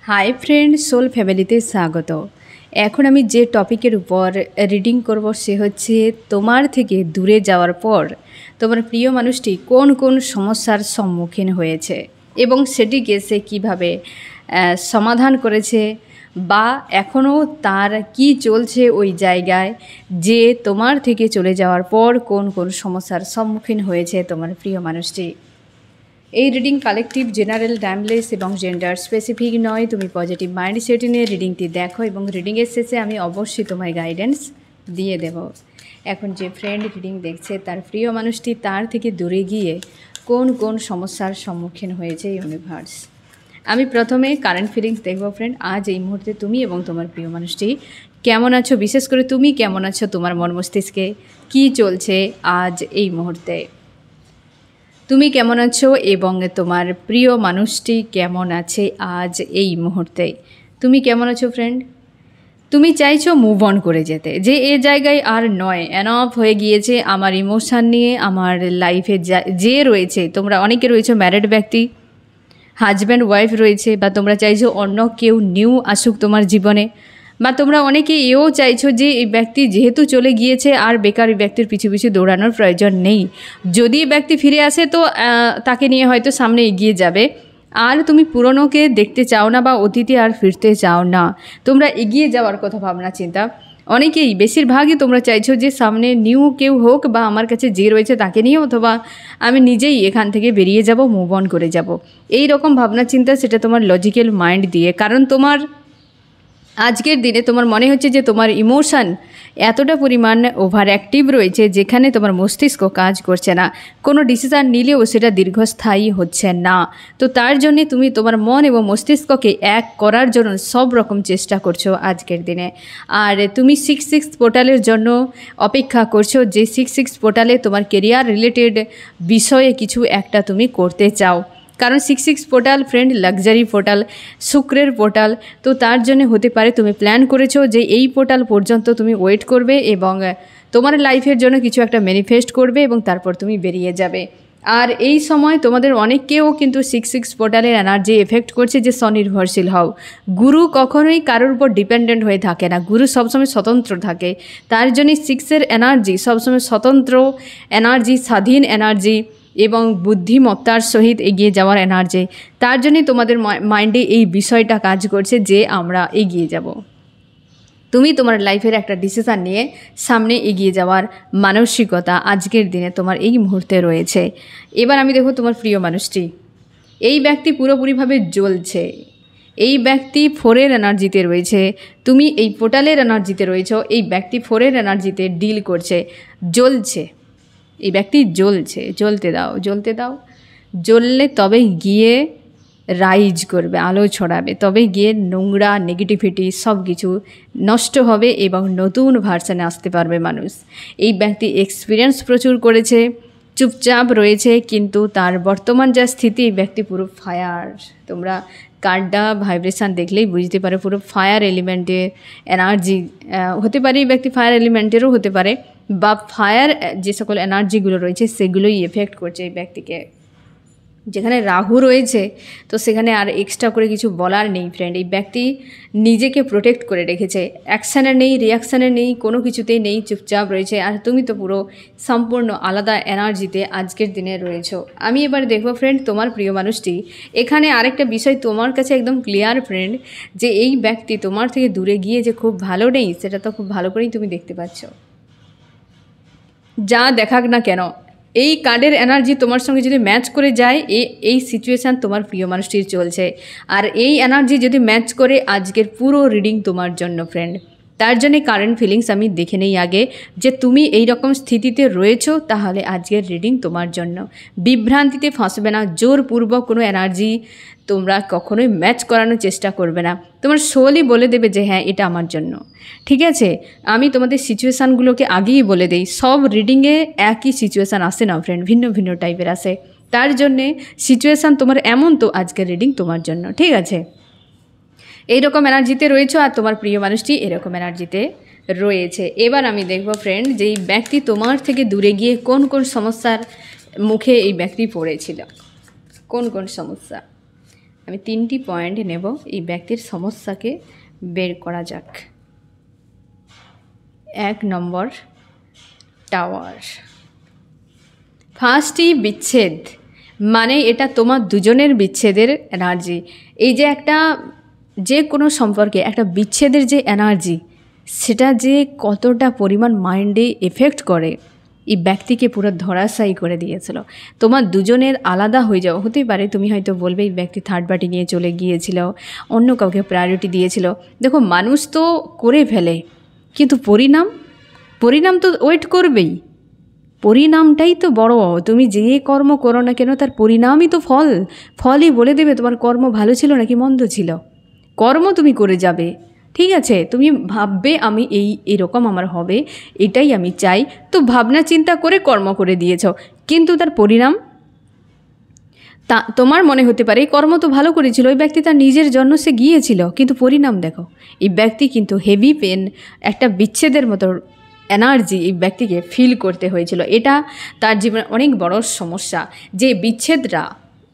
Hi friend, soul ফ্যামিলিতে স্বাগত। এখন আমি যে টপিকের উপর রিডিং করব সে হচ্ছে তোমার থেকে দূরে যাওয়ার পর তোমার প্রিয় মানুষটি কোন কোন সমস্যার সম্মুখীন হয়েছে এবং সেটিকে সে কীভাবে সমাধান করেছে বা এখনও তার কি চলছে ওই জায়গায়, যে তোমার থেকে চলে যাওয়ার পর কোন কোন সমস্যার সম্মুখীন হয়েছে তোমার প্রিয় মানুষটি। এই রিডিং কালেকটিভ, জেনারেল, টাইমলেস এবং জেন্ডার স্পেসিফিক নয়। তুমি পজিটিভ মাইন্ডসেট নিয়ে রিডিংটি দেখো এবং রিডিংয়ের শেষে আমি অবশ্যই তোমায় গাইডেন্স দিয়ে দেব। এখন যে ফ্রেন্ড রিডিং দেখছে তার প্রিয় মানুষটি তার থেকে দূরে গিয়ে কোন কোন সমস্যার সম্মুখীন হয়েছে ইউনিভার্স। আমি প্রথমে কারেন্ট ফিলিংস দেখব ফ্রেন্ড। আজ এই মুহূর্তে তুমি এবং তোমার প্রিয় মানুষটি কেমন আছো, বিশেষ করে তুমি কেমন আছো, তোমার মন মস্তিষ্কে কী চলছে আজ এই মুহূর্তে, তুমি কেমন আছো এবং তোমার প্রিয় মানুষটি কেমন আছে আজ এই মুহূর্তে। তুমি কেমন আছো ফ্রেন্ড? তুমি চাইছো মুভ অন করে যেতে, যে এ জায়গায় আর নয়, এনফ হয়ে গিয়েছে আমার ইমোশান নিয়ে, আমার লাইফে যে রয়েছে। তোমরা অনেকে রয়েছো ম্যারিড ব্যক্তি, হাজব্যান্ড ওয়াইফ রয়েছে, বা তোমরা চাইছো অন্য কেউ নিউ আসুক তোমার জীবনে, বা তোমরা অনেকে এও চাইছো যে এই ব্যক্তি যেহেতু চলে গিয়েছে আর বেকার এই ব্যক্তির পিছু পিছু দৌড়ানোর প্রয়োজন নেই। যদি ব্যক্তি ফিরে আসে তো তাকে নিয়ে হয়তো সামনে এগিয়ে যাবে, আর তুমি পুরনোকে দেখতে চাও না বা অতীতে আর ফিরতে চাও না, তোমরা এগিয়ে যাওয়ার কথা ভাবনা চিন্তা। অনেকেই, বেশিরভাগই তোমরা চাইছো যে সামনে নিউ কেউ হোক, বা আমার কাছে যে রয়েছে তাকে নিয়ে, অথবা আমি নিজেই এখান থেকে বেরিয়ে যাব, মুভ অন করে যাব, এই রকম ভাবনা চিন্তা। সেটা তোমার লজিক্যাল মাইন্ড দিয়ে, কারণ তোমার আজকের দিনে তোমার মনে হচ্ছে যে তোমার ইমোশান এতটা পরিমাণ ওভার অ্যাক্টিভ রয়েছে যেখানে তোমার মস্তিষ্ক কাজ করছে না, কোনো ডিসিশান নিলেও সেটা দীর্ঘস্থায়ী হচ্ছে না। তো তার জন্যে তুমি তোমার মন এবং মস্তিষ্ককে এক করার জন্য সব রকম চেষ্টা করছো আজকের দিনে। আর তুমি 6-6 পোর্টালের জন্য অপেক্ষা করছো, যে 6-6 পোর্টালে তোমার কেরিয়ার রিলেটেড বিষয়ে কিছু একটা তুমি করতে চাও। কারণ 6-6 পোর্টাল ফ্রেন্ড লাক্সারি পোর্টাল, শুক্রের পোর্টাল। তো তার জন্য হতে পারে তুমি প্ল্যান করেছো যে এই পোর্টাল পর্যন্ত তুমি ওয়েট করবে এবং তোমার লাইফের জন্য কিছু একটা ম্যানিফেস্ট করবে এবং তারপর তুমি বেরিয়ে যাবে। আর এই সময় তোমাদের অনেককেও কিন্তু 6-6 পোর্টালের এনার্জি এফেক্ট করছে, যে স্বনির্ভরশীল হও। গুরু কখনোই কারোর উপর ডিপেন্ডেন্ট হয়ে থাকে না, গুরু সবসময় স্বতন্ত্র থাকে। তার জন্য 6-এর এনার্জি সবসময় স্বতন্ত্র এনার্জি, স্বাধীন এনার্জি এবং বুদ্ধিমত্তার সহিত এগিয়ে যাওয়ার এনার্জি। তার জন্যই তোমাদের মাইন্ডে এই বিষয়টা কাজ করছে যে আমরা এগিয়ে যাব। তুমি তোমার লাইফের একটা ডিসিশান নিয়ে সামনে এগিয়ে যাওয়ার মানসিকতা আজকের দিনে তোমার এই মুহূর্তে রয়েছে। এবার আমি দেখো তোমার প্রিয় মানুষটি, এই ব্যক্তি পুরোপুরিভাবে জ্বলছে। এই ব্যক্তি 4-এর এনার্জিতে রয়েছে, তুমি এই পোর্টালের এনার্জিতে রয়েছো। এই ব্যক্তি 4-এর এনার্জিতে ডিল করছে, জ্বলছে। এই ব্যক্তি জ্বলছে, জ্বলতে দাও, জ্বলতে দাও। জ্বললে তবে গিয়ে রাইজ করবে, আলো ছড়াবে, তবে গিয়ে নোংরা নেগেটিভিটি সব কিছু নষ্ট হবে এবং নতুন ভার্সনে আসতে পারবে মানুষ। এই ব্যক্তি এক্সপিরিয়েন্স প্রচুর করেছে, চুপচাপ রয়েছে, কিন্তু তার বর্তমান যা স্থিতি, এই ব্যক্তি পুরো ফায়ার। তোমরা কার্ডটা ভাইব্রেশান দেখলেই বুঝতে পারে পুরো ফায়ার এলিমেন্টের এনার্জি হতে পারে। এই ব্যক্তি ফায়ার এলিমেন্টেরও হতে পারে, বা ফায়ার যে সকল এনার্জিগুলো রয়েছে সেগুলোই এফেক্ট করছে এই ব্যক্তিকে। যেখানে রাহু রয়েছে তো সেখানে আর এক্সট্রা করে কিছু বলার নেই ফ্রেন্ড। এই ব্যক্তি নিজেকে প্রোটেক্ট করে রেখেছে, অ্যাকশানে নেই, রিয়াকশানে নেই, কোনো কিছুতেই নেই, চুপচাপ রয়েছে। আর তুমি তো পুরো সম্পূর্ণ আলাদা এনার্জিতে আজকের দিনে রয়েছো। আমি এবার দেখবো ফ্রেন্ড তোমার প্রিয় মানুষটি, এখানে আরেকটা বিষয় তোমার কাছে একদম ক্লিয়ার ফ্রেন্ড, যে এই ব্যক্তি তোমার থেকে দূরে গিয়ে যে খুব ভালো নেই সেটা তো খুব ভালো করেই তুমি দেখতে পাচ্ছ। যা দেখাক না কেন, এই কার্ডের এনার্জি তোমার সঙ্গে যদি ম্যাচ করে যায়, এই সিচুয়েশান তোমার প্রিয় মানুষটির চলছে। আর এই এনার্জি যদি ম্যাচ করে, আজকের পুরো রিডিং তোমার জন্য ফ্রেন্ড। তার জন্যে কারেন্ট ফিলিংস আমি দেখে নেই আগে, যে তুমি এই রকম স্থিতিতে রয়েছো, তাহলে আজকের রিডিং তোমার জন্য। বিভ্রান্তিতে ফাঁসবে না, জোরপূর্বক কোনো এনার্জি তোমরা কখনোই ম্যাচ করানোর চেষ্টা করবে না। তোমার সোলই বলে দেবে যে হ্যাঁ এটা আমার জন্য। ঠিক আছে, আমি তোমাদের সিচুয়েশানগুলোকে আগেই বলে দিই, সব রিডিংয়ে একই সিচুয়েশান আসে না ফ্রেন্ড, ভিন্ন ভিন্ন টাইপের আসে। তার জন্যে সিচুয়েশান তোমার এমন, তো আজকের রিডিং তোমার জন্য। ঠিক আছে, এইরকম এনার্জিতে রয়েছো আর তোমার প্রিয় মানুষটি এরকম এনার্জিতে রয়েছে। এবার আমি দেখব ফ্রেন্ড যে এই ব্যক্তি তোমার থেকে দূরে গিয়ে কোন কোন সমস্যার মুখে এই ব্যক্তি পড়েছিল, কোন কোন সমস্যা। আমি 3টি পয়েন্ট নেব, এই ব্যক্তির সমস্যাকে বের করা যাক। 1 নম্বর, টাওয়ার। ফার্স্টই বিচ্ছেদ, মানে এটা তোমার দুজনের বিচ্ছেদের এনার্জি। এই যে যে কোনো সম্পর্কে একটা বিচ্ছেদের যে এনার্জি, সেটা যে কতটা পরিমাণ মাইন্ডে এফেক্ট করে, এই ব্যক্তিকে পুরো ধরাশায়ী করে দিয়েছিল। তোমার দুজনের আলাদা হয়ে যাওয়া হতেই পারে। তুমি হয়তো বলবে এই ব্যক্তি থার্ড পার্টি নিয়ে চলে গিয়েছিল, অন্য কাউকে প্রায়োরিটি দিয়েছিল। দেখো, মানুষ তো করে ফেলে, কিন্তু পরিণাম তো ওয়েট করবেই। পরিণামটাই তো বড়। তুমি যে কর্ম করো না কেন, তার পরিণামই তো ফলই বলে দেবে তোমার কর্ম ভালো ছিল নাকি মন্দ ছিল। কর্ম তুমি করে যাবে, ঠিক আছে? তুমি ভাববে আমি এরকম আমার হবে, এটাই আমি চাই, তো ভাবনা চিন্তা করে কর্ম করে দিয়েছ, কিন্তু তার পরিণাম তোমার মনে হতে পারে এই কর্ম তো ভালো করেছিল, ওই ব্যক্তি তার নিজের জন্য সে গিয়েছিল, কিন্তু পরিণাম দেখো, এই ব্যক্তি কিন্তু হেভি পেন, একটা বিচ্ছেদের মতো এনার্জি এই ব্যক্তিকে ফিল করতে হয়েছিল। এটা তার জীবনে অনেক বড় সমস্যা, যে বিচ্ছেদটা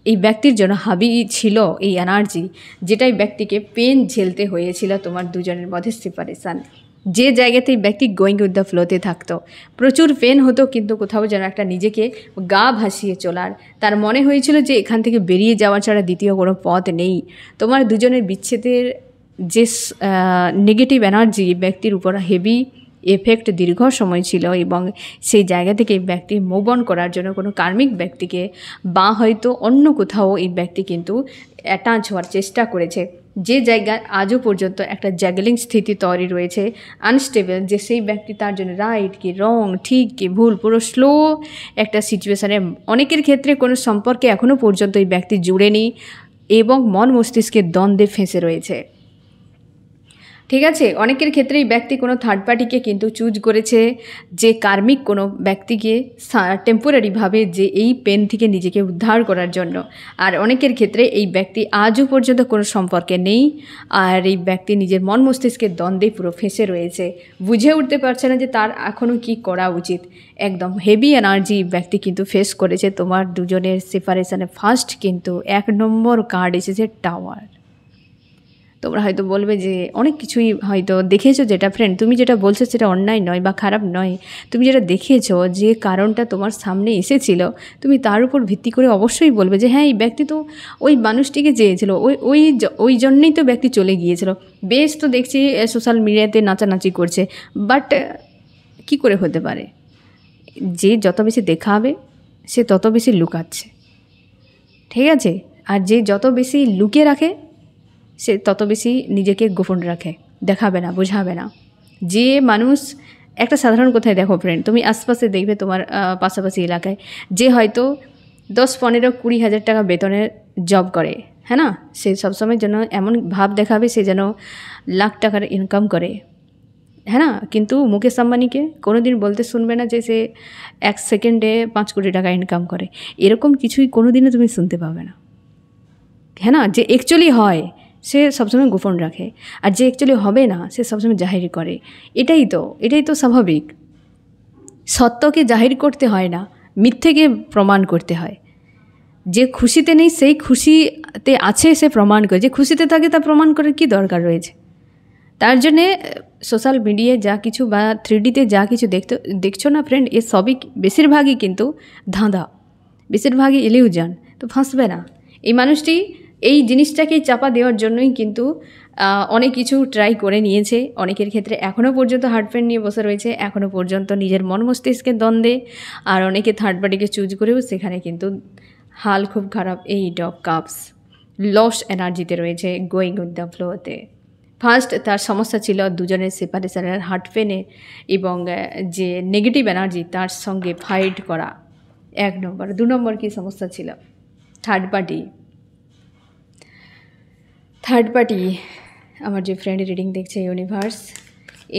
এই ব্যক্তির জন্য হাবি ছিল, এই এনার্জি, যেটাই ব্যক্তিকে পেন ঝেলতে হয়েছিল তোমার দুজনের মধ্যে সেপারেশান। যে জায়গাতে এই ব্যক্তি গোয়িং উইথ দ্য ফ্লোতে থাকতো, প্রচুর পেন হতো, কিন্তু কোথাও যেন একটা নিজেকে গা ভাসিয়ে চলার, তার মনে হয়েছিল যে এখান থেকে বেরিয়ে যাওয়া ছাড়া দ্বিতীয় কোনো পথ নেই। তোমার দুজনের বিচ্ছেদের যে নেগেটিভ এনার্জি ব্যক্তির উপর হেভি এফেক্ট দীর্ঘ সময় ছিল, এবং সেই জায়গা থেকে এই ব্যক্তি মুভ অন করার জন্য কোনো কার্মিক ব্যক্তিকে বা হয়তো অন্য কোথাও এই ব্যক্তি কিন্তু অ্যাটাচ হওয়ার চেষ্টা করেছে। যে জায়গায় আজও পর্যন্ত একটা জ্যাগলিং স্থিতি তৈরি রয়েছে, আনস্টেবল, যে সেই ব্যক্তি তার জন্য রাইট কি রং, ঠিক কি ভুল, পুরো স্লো একটা সিচুয়েশানে, অনেকের ক্ষেত্রে কোনো সম্পর্কে এখনও পর্যন্ত এই ব্যক্তি জুড়েনি এবং মন মস্তিষ্কের দ্বন্দ্বে ফেঁসে রয়েছে, ঠিক আছে? অনেকের ক্ষেত্রেই ব্যক্তি কোনো থার্ড পার্টিকে কিন্তু চুজ করেছে, যে কার্মিক কোনো ব্যক্তিকে টেম্পোরারিভাবে, যে এই পেন থেকে নিজেকে উদ্ধার করার জন্য। আর অনেকের ক্ষেত্রে এই ব্যক্তি আজও পর্যন্ত কোনো সম্পর্কে নেই, আর এই ব্যক্তি নিজের মন মস্তিষ্কের দ্বন্দ্বে পুরো ফেঁসে রয়েছে, বুঝে উঠতে পারছে না যে তার এখনও কি করা উচিত। একদম হেভি এনার্জি ব্যক্তি কিন্তু ফেস করেছে তোমার দুজনের সেপারেশনে। ফার্স্ট কিন্তু 1 নম্বর কার্ড এসেছে টাওয়ার। তোমরা হয়তো বলবে যে অনেক কিছুই হয়তো দেখেছো, যেটা ফ্রেন্ড তুমি যেটা বলছো সেটা অন্যায় নয় বা খারাপ নয়, তুমি যেটা দেখেছো, যে কারণটা তোমার সামনে এসেছিল, তুমি তার উপর ভিত্তি করে অবশ্যই বলবে যে হ্যাঁ, এই ব্যক্তি তো ওই মানুষটিকে চেয়েছিল, ওই জন্যেই তো ব্যক্তি চলে গিয়েছিল। বেশ, তো দেখছি সোশ্যাল মিডিয়াতে নাচানাচি করছে, বাট কি করে হতে পারে? যে যত বেশি দেখাবে সে তত বেশি লুকাচ্ছে, ঠিক আছে? আর যে যত বেশি লুকিয়ে রাখে সে তত বেশি নিজেকে গোপন রাখে, দেখাবে না, বোঝাবে না। যে মানুষ, একটা সাধারণ কথায় দেখো ফ্রেন্ড, তুমি আশপাশে দেখবে তোমার পাশাপাশি এলাকায়, যে হয়তো 10, 15, 20 হাজার টাকা বেতনের জব করে, হ্যাঁ না, সে সবসময় যেন এমন ভাব দেখাবে সে যেন লাখ টাকার ইনকাম করে, হ্যাঁ না, কিন্তু মুকেশ আম্বানিকে কোনো দিন বলতে শুনবে না যে সে 1 সেকেন্ডে 5 কোটি টাকা ইনকাম করে। এরকম কিছুই কোনো দিনও তুমি শুনতে পাবে না, হ্যাঁ না? যে অ্যাকচুয়ালি হয় সে সবসময় গোপন রাখে, আর যে অ্যাকচুয়ালি হবে না সে সবসময় জাহির করে। এটাই তো স্বাভাবিক। সত্যকে জাহির করতে হয় না, মিথ্যেকে প্রমাণ করতে হয়। যে খুশিতে নেই সেই খুশিতে আছে সে প্রমাণ করে, যে খুশিতে থাকে তা প্রমাণ করার কী দরকার রয়েছে? তার জন্যে সোশ্যাল মিডিয়ায় যা কিছু বা 3Dতে যা কিছু দেখছো না ফ্রেন্ড, এ সবই বেশিরভাগই কিন্তু ধাঁধা, বেশিরভাগই ইলিউশন। তো ফাঁসবে না। এই মানুষটি এই জিনিসটাকেই চাপা দেওয়ার জন্যই কিন্তু অনেক কিছু ট্রাই করে নিয়েছে। অনেকের ক্ষেত্রে এখনও পর্যন্ত হার্ট পেন নিয়ে বসে রয়েছে, এখনও পর্যন্ত নিজের মন মস্তিষ্কের দ্বন্দ্বে, আর অনেকে থার্ড পার্টিকে চুজ করেও সেখানে কিন্তু হাল খুব খারাপ। 8 অফ কাপস লস এনার্জিতে রয়েছে, গোয়িং উইথ দ্য ফ্লোতে। ফার্স্ট তার সমস্যা ছিল দুজনের সেপারেশনের, হার্ট পেনে, এবং যে নেগেটিভ এনার্জি তার সঙ্গে ফাইট করা, 1 নম্বর। 2 নম্বর কী সমস্যা ছিল? Third party. আমার যে ফ্রেন্ড রিডিং দেখছে ইউনিভার্স,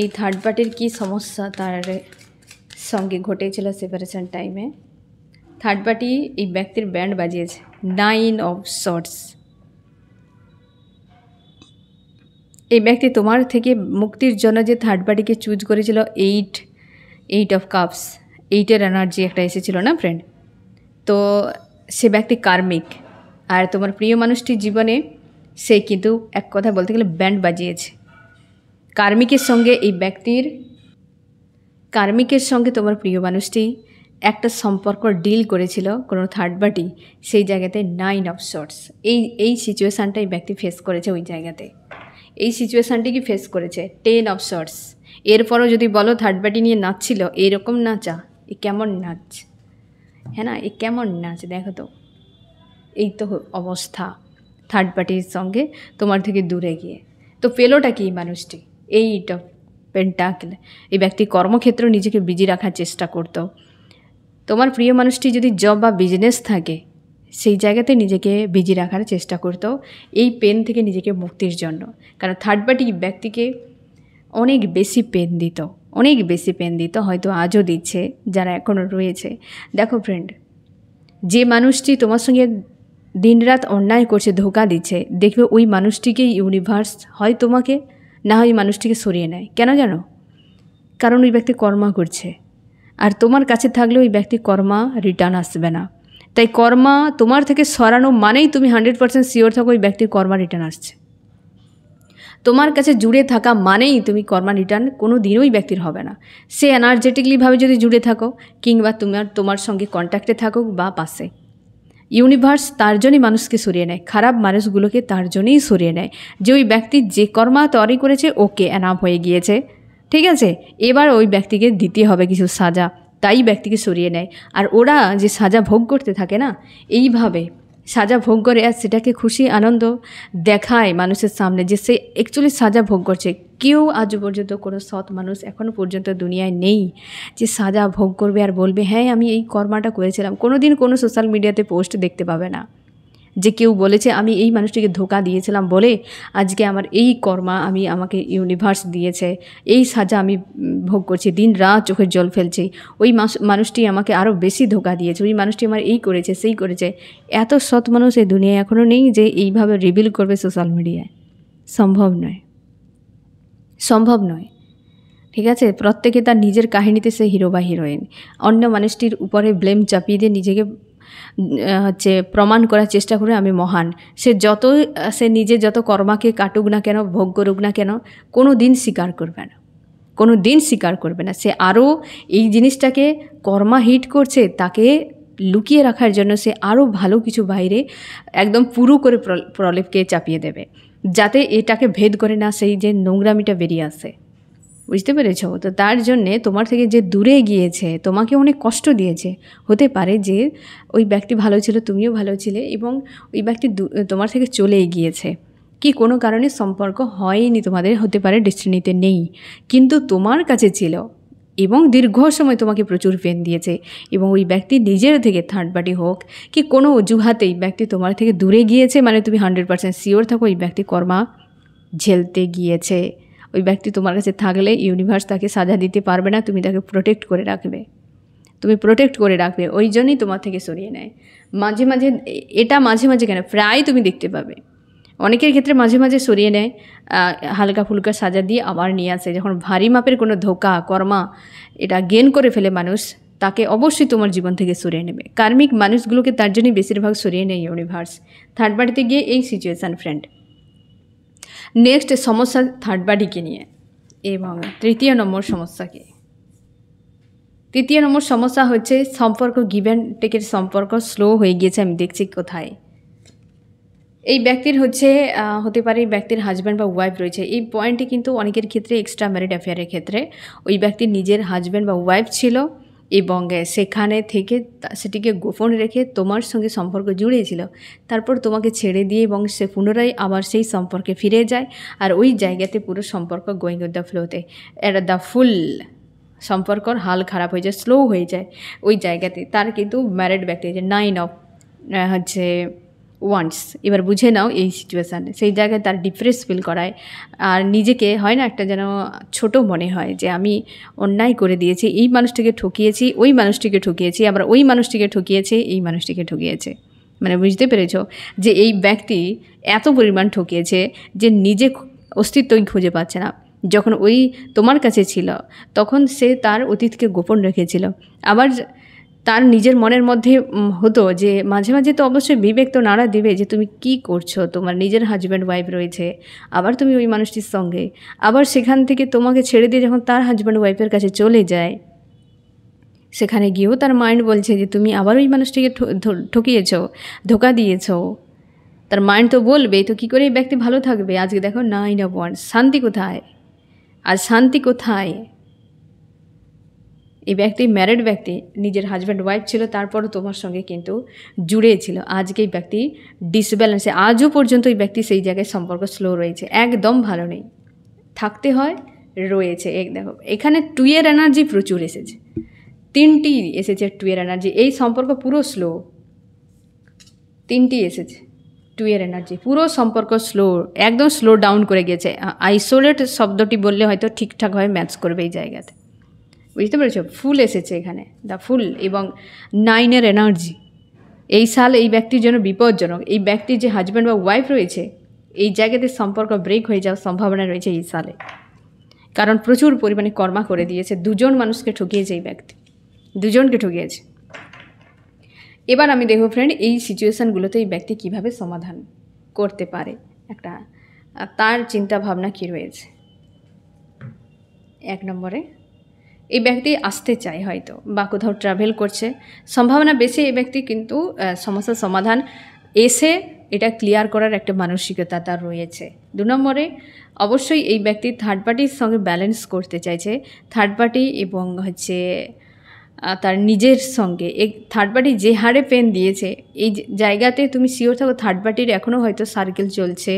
এই থার্ড পার্টির কী সমস্যা তার সঙ্গে ঘটেছিল সেপারেশন টাইমে। থার্ড পার্টি এই ব্যক্তির ব্যান্ড বাজিয়েছে, 9 অফ শর্টস। এই ব্যক্তি তোমার থেকে মুক্তির জন্য যে থার্ড পার্টিকে চুজ করেছিল, 8 অফ কাপস, 8-এর এনার্জি একটা এসেছিল না ফ্রেন্ড? তো সে ব্যক্তি কার্মিক, আর তোমার প্রিয় মানুষটির জীবনে সে কিন্তু এক কথা বলতে গেলে ব্যান্ড বাজিয়েছে। কার্মিকের সঙ্গে তোমার প্রিয় মানুষটি একটা সম্পর্ক ডিল করেছিল কোনো থার্ড পার্টি, সেই জায়গাতে 9 অফ শর্টস এই সিচুয়েশানটা এই ব্যক্তি ফেস করেছে। ওই জায়গাতে এই সিচুয়েশানটি কি ফেস করেছে 10 অফ শর্টস। এরপরও যদি বলো থার্ড পার্টি নিয়ে নাচছিল, এরকম নাচা, এ কেমন নাচ, হ্যাঁ না, এ কেমন নাচ দেখো তো। এই তো অবস্থা থার্ড পার্টির সঙ্গে তোমার থেকে দূরে গিয়ে। তো পেলোটা কি মানুষটি? এইটা পেন্টাকেল। এই ব্যক্তি কর্মক্ষেত্রে নিজেকে বিজি রাখার চেষ্টা করত। তোমার প্রিয় মানুষটি যদি জব বা বিজনেস থাকে, সেই জায়গাতে নিজেকে বিজি রাখার চেষ্টা করতো এই পেন থেকে নিজেকে মুক্তির জন্য। কারণ থার্ড পার্টি ব্যক্তিকে অনেক বেশি পেন দিত, হয়তো আজও দিচ্ছে, যারা এখনও রয়েছে। দেখো ফ্রেন্ড, যে মানুষটি তোমার সঙ্গে দিনরাত অন্যায় করছে, ধোঁকা দিচ্ছে, দেখবে ওই মানুষটিকে ইউনিভার্স হয় তোমাকে, না হয় মানুষটিকে সরিয়ে নেয়। কেন জানো? কারণ ওই ব্যক্তি কর্মা করছে, আর তোমার কাছে থাকলে ওই ব্যক্তি কর্মা রিটার্ন আসবে না। তাই কর্মা তোমার থেকে সরানো মানেই তুমি 100% শিওর থাকো ওই ব্যক্তির কর্মা রিটার্ন আসছে। তোমার কাছে জুড়ে থাকা মানেই তুমি কর্মা রিটার্ন কোনো দিনই ওই ব্যক্তির হবে না। সে এনার্জেটিকলিভাবে যদি জুড়ে থাকো, কিংবা তোমার সঙ্গে কন্ট্যাক্টে থাকুক বা পাশে, ইউনিভার্স তার জন্যই মানুষকে সরিয়ে নেয়, খারাপ মানুষগুলোকে তার জন্যই সরিয়ে নেয়। যে ওই ব্যক্তি যে কর্মা তৈরি করেছে, ওকে এনাফ হয়ে গিয়েছে, ঠিক আছে, এবার ওই ব্যক্তিকে দিতে হবে কিছু সাজা, তাই ব্যক্তিকে সরিয়ে নেয়। আর ওরা যে সাজা ভোগ করতে থাকে না, এইভাবে সাজা ভোগ করে আর সেটাকে খুশি আনন্দ দেখায় মানুষের সামনে যে সে অ্যাকচুয়ালি সাজা ভোগ করছে। কেউ আজও পর্যন্ত কোনো সৎ মানুষ এখনও পর্যন্ত দুনিয়ায় নেই যে সাজা ভোগ করবে আর বলবে হ্যাঁ আমি এই কর্মাটা করেছিলাম। কোনো দিন কোনো সোশ্যাল মিডিয়াতে পোস্ট দেখতে পাবে না যে কেউ বলেছে আমি এই মানুষটিকে ধোঁকা দিয়েছিলাম বলে আজকে আমার এই কর্মা আমাকে ইউনিভার্স দিয়েছে, এই সাজা আমি ভোগ করছি, দিন রাত চোখের জল ফেলছি, ওই মানুষটি আমাকে আরও বেশি ধোঁকা দিয়েছে, ওই মানুষটি আমার এই করেছে সেই করেছে। এত সৎ মানুষ এই দুনিয়ায় এখনও নেই যে এইভাবে রিভিল করবে সোশ্যাল মিডিয়ায়। সম্ভব নয়, ঠিক আছে। প্রত্যেকে তার নিজের কাহিনীতে সে হিরো বা হিরোইন। অন্য মানুষটির উপরে ব্লেম চাপিয়ে দিয়ে নিজেকে প্রমাণ করার চেষ্টা করে আমি মহান। সে নিজে যত কর্মাকে কাটুক না কেন, ভোগ করুক না কেন, কোনো দিন স্বীকার করবে না। সে আরও এই জিনিসটাকে কর্মা হিট করছে, তাকে লুকিয়ে রাখার জন্য সে আরও ভালো কিছু বাইরে একদম পুরো করে প্রলেপকে চাপিয়ে দেবে, যাতে এটাকে ভেদ করে না সেই যে নোংরামিটা বেরিয়ে আসে। বুঝতে পেরেছ? তো তার জন্যে তোমার থেকে যে দূরে গিয়েছে, তোমাকে অনেক কষ্ট দিয়েছে, হতে পারে যে ওই ব্যক্তি ভালো ছিল, তুমিও ভালো ছিলে, এবং ওই ব্যক্তি তোমার থেকে চলে গিয়েছে, কি কোনো কারণে সম্পর্ক হয়নি তোমাদের, হতে পারে ডেস্টিনিতে নেই, কিন্তু তোমার কাছে ছিল এবং দীর্ঘ সময় তোমাকে প্রচুর পেন দিয়েছে। এবং ওই ব্যক্তি নিজের থেকে, থার্ড পার্টি হোক কি কোনো অজুহাতেই ব্যক্তি তোমার থেকে দূরে গিয়েছে, মানে তুমি 100% শিওর থাকো ওই ব্যক্তি কর্মা ঝেলতে গিয়েছে। ওই ব্যক্তি তোমার কাছে থাকলে ইউনিভার্স তাকে সাজা দিতে পারবে না, তুমি তাকে প্রোটেক্ট করে রাখবে, ওই জন্যই তোমার থেকে সরিয়ে নেয়। মাঝে মাঝে কেন, প্রায় তুমি দেখতে পাবে অনেকের ক্ষেত্রে মাঝে মাঝে সরিয়ে নেয়, হালকা ফুলকা সাজা দিয়ে আবার নিয়ে আসে। যখন ভারী মাপের কোনো ধোঁকা কর্মা এটা গেন করে ফেলে মানুষ, তাকে অবশ্যই তোমার জীবন থেকে সরিয়ে নেবে। কার্মিক মানুষগুলোকে তার জন্যই বেশিরভাগ সরিয়ে নেয় ইউনিভার্স, থার্ড পার্টিতে গিয়ে এই সিচুয়েশান ফ্রেন্ড। নেক্সট সমস্যা থার্ড পার্টিকে নিয়ে। এবং তৃতীয় নম্বর সমস্যা হচ্ছে সম্পর্ক, গিভ অ্যান্ড টেকের সম্পর্ক স্লো হয়ে গিয়েছে। আমি দেখছি কোথায় এই ব্যক্তির হতে পারে এই ব্যক্তির হাজব্যান্ড বা ওয়াইফ রয়েছে। এই পয়েন্টটি কিন্তু অনেকের ক্ষেত্রে এক্সট্রা ম্যারিড অ্যাফেয়ারের ক্ষেত্রে ওই ব্যক্তির নিজের হাজব্যান্ড বা ওয়াইফ ছিল, এবং সেখানে থেকে সেটিকে গোপন রেখে তোমার সঙ্গে সম্পর্ক জুড়েছিল, তারপর তোমাকে ছেড়ে দিয়ে এবং সে পুনরায় আবার সেই সম্পর্কে ফিরে যায়। আর ওই জায়গাতে পুরো সম্পর্ক গোয়িং উইথ দ্য ফ্লোতে দ্য ফুল সম্পর্কর হাল খারাপ হয়ে যায়, স্লো হয়ে যায় ওই জায়গাতে। তার কিন্তু ম্যারিড ব্যক্তি 9 অফ ওয়ান্স। এবার বুঝে নাও এই সিচুয়েশানে, সেই জায়গায় তার ডিপ্রেস ফিল করায়, আর নিজেকে হয় না একটা যেন ছোট মনে হয় যে আমি অন্যায় করে দিয়েছি, এই মানুষটিকে ঠকিয়েছি, ওই মানুষটিকে ঠকিয়েছি, আবার ওই মানুষটিকে ঠকিয়েছে, এই মানুষটিকে ঠকিয়েছে। মানে বুঝতে পেরেছ যে এই ব্যক্তি এত পরিমাণ ঠকিয়েছে যে নিজে অস্তিত্বই খুঁজে পাচ্ছে না। যখন ওই তোমার কাছে ছিল তখন সে তার অতীতকে গোপন রেখেছিল, আবার তার নিজের মনের মধ্যে হতো যে মাঝে মাঝে তো অবশ্যই বিবেক তো নাড়া দেবে যে তুমি কি করছো, তোমার নিজের হাজব্যান্ড ওয়াইফ রয়েছে, আবার তুমি ওই মানুষটির সঙ্গে, আবার সেখান থেকে তোমাকে ছেড়ে দিয়ে যখন তার হাজব্যান্ড ওয়াইফের কাছে চলে যায়, সেখানে গিয়েও তার মাইন্ড বলছে যে তুমি আবার ওই মানুষটিকে ঠকিয়েছ, ধোকা দিয়েছ। তার মাইন্ড তো বলবে, তো কী করে এই ব্যক্তি ভালো থাকবে? আজকে দেখো 9 of Wands, শান্তি কোথায়? আর শান্তি কোথায়? এই ব্যক্তি ম্যারিড ব্যক্তি, নিজের হাজব্যান্ড ওয়াইফ ছিল, তারপরও তোমার সঙ্গে কিন্তু জুড়ে ছিল। আজকে এই ব্যক্তি ডিসব্যালেন্সে, আজও পর্যন্ত এই ব্যক্তি সেই জায়গায় সম্পর্ক স্লো রয়েছে, একদম ভালো নেই, থাকতে হয় রয়েছে। দেখো এখানে 2 এর এনার্জি প্রচুর এসেছে, 3টি এসেছে 2 এর এনার্জি। এই সম্পর্ক পুরো স্লো, 3টি এসেছে 2 এর এনার্জি, পুরো সম্পর্ক স্লো, একদম স্লো ডাউন করে গেছে। আইসোলেট শব্দটি বললে হয়তো ঠিকঠাকভাবে ম্যাচ করবে এই জায়গাতে, বুঝতে পেরেছ? ফুল এসেছে এখানে, দ্য ফুল, এবং 9 এর এনার্জি। এই সাল এই ব্যক্তির জন্য বিপজ্জনক। এই ব্যক্তির যে হাজব্যান্ড বা ওয়াইফ রয়েছে, এই জায়গাতে সম্পর্ক ব্রেক হয়ে যাওয়ার সম্ভাবনা রয়েছে এই সালে, কারণ প্রচুর পরিমাণে কর্মা করে দিয়েছে। 2জন মানুষকে ঠকিয়েছে এই ব্যক্তি, 2জনকে ঠকিয়েছে। এবার আমি দেখব ফ্রেন্ড, এই সিচুয়েশানগুলোতে এই ব্যক্তি কীভাবে সমাধান করতে পারে, একটা তার চিন্তা ভাবনা কী রয়েছে। 1 নম্বরে, এই ব্যক্তি আসতে চায় হয়তো, বা কোথাও ট্রাভেল করছে, সম্ভাবনা বেশি এই ব্যক্তি কিন্তু সমস্যার সমাধান এসে এটা ক্লিয়ার করার একটা মানসিকতা তার রয়েছে। 2 নম্বরে, অবশ্যই এই ব্যক্তি থার্ড পার্টির সঙ্গে ব্যালেন্স করতে চাইছে। থার্ড পার্টি এবং তার নিজের সঙ্গে এই থার্ড পার্টি যে হারে পেন দিয়েছে, এই জায়গাতে তুমি শিওর থাকো থার্ড পার্টির এখনও হয়তো সার্কেল চলছে।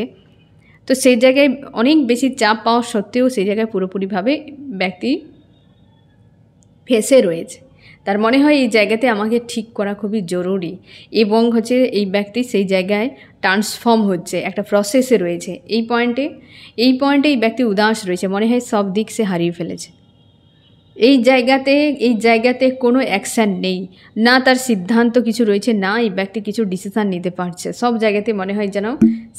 তো সেই জায়গায় অনেক বেশি চাপ পাওয়া সত্ত্বেও সেই জায়গায় পুরোপুরিভাবে ব্যক্তি ফেসে রয়েছে। তার মনে হয় এই জায়গাতে আমাকে ঠিক করা খুবই জরুরি, এবং এই ব্যক্তি সেই জায়গায় ট্রান্সফর্ম হচ্ছে, একটা প্রসেসে রয়েছে। এই পয়েন্টে এই ব্যক্তি উদাস রয়েছে, মনে হয় সব দিক সে হারিয়ে ফেলেছে। এই জায়গাতে কোনো অ্যাকশান নেই, না তার সিদ্ধান্ত কিছু রয়েছে, না এই ব্যক্তি কিছু ডিসিশান নিতে পারছে। সব জায়গাতে মনে হয় যেন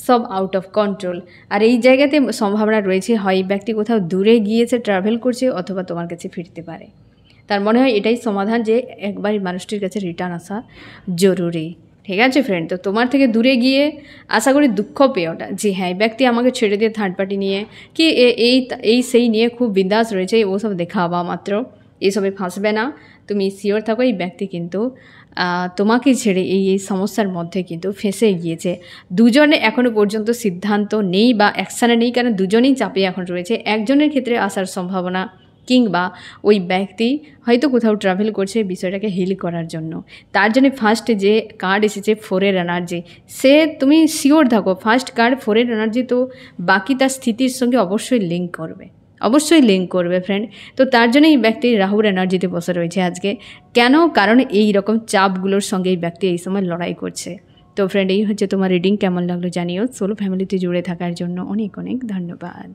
সব আউট অফ কন্ট্রোল। আর এই জায়গাতে সম্ভাবনা রয়েছে হয় এই ব্যক্তি কোথাও দূরে গিয়েছে, ট্রাভেল করছে, অথবা তোমার কাছে ফিরতে পারে। তার মনে হয় এটাই সমাধান যে একবার মানুষটির কাছে রিটার্ন আসা জরুরি। ঠিক আছে ফ্রেন্ড, তো তোমার থেকে দূরে গিয়ে আশা করি দুঃখ পেয়েওটা যে হ্যাঁ এই ব্যক্তি আমাকে ছেড়ে দিয়ে থার্ড পার্টি নিয়ে কি সেই নিয়ে খুব বিন্দাস রয়েছে, ওসব দেখাবা মাত্র, এইসবে ফাঁসবে না। তুমি শিওর থাকো এই ব্যক্তি কিন্তু তোমাকে ছেড়ে এই সমস্যার মধ্যে কিন্তু ফেঁসে গিয়েছে। 2জনে এখনও পর্যন্ত সিদ্ধান্ত নেই বা অ্যাকশানে নেই, কারণ 2জনেই চাপে এখন রয়েছে। একজনের ক্ষেত্রে আসার সম্ভাবনা, কিংবা ওই ব্যক্তি হয়তো কোথাও ট্রাভেল করছে বিষয়টাকে হিল করার জন্য। তার জন্য ফার্স্ট যে কার্ড এসেছে 4 এর এনার্জি, সে তুমি শিওর থাকো ফার্স্ট কার্ড 4 এর এনার্জি তো বাকি তার স্থিতির সঙ্গে অবশ্যই লিঙ্ক করবে ফ্রেন্ড। তো তার জন্য এই ব্যক্তি রাহুর এনার্জিতে বসে রয়েছে আজকে। কেন? কারণ এই রকম চাপগুলোর সঙ্গে এই ব্যক্তি এই সময় লড়াই করছে। তো ফ্রেন্ড, এই তোমার রিডিং কেমন লাগলো জানিও। সোলো ফ্যামিলিতে জুড়ে থাকার জন্য অনেক অনেক ধন্যবাদ।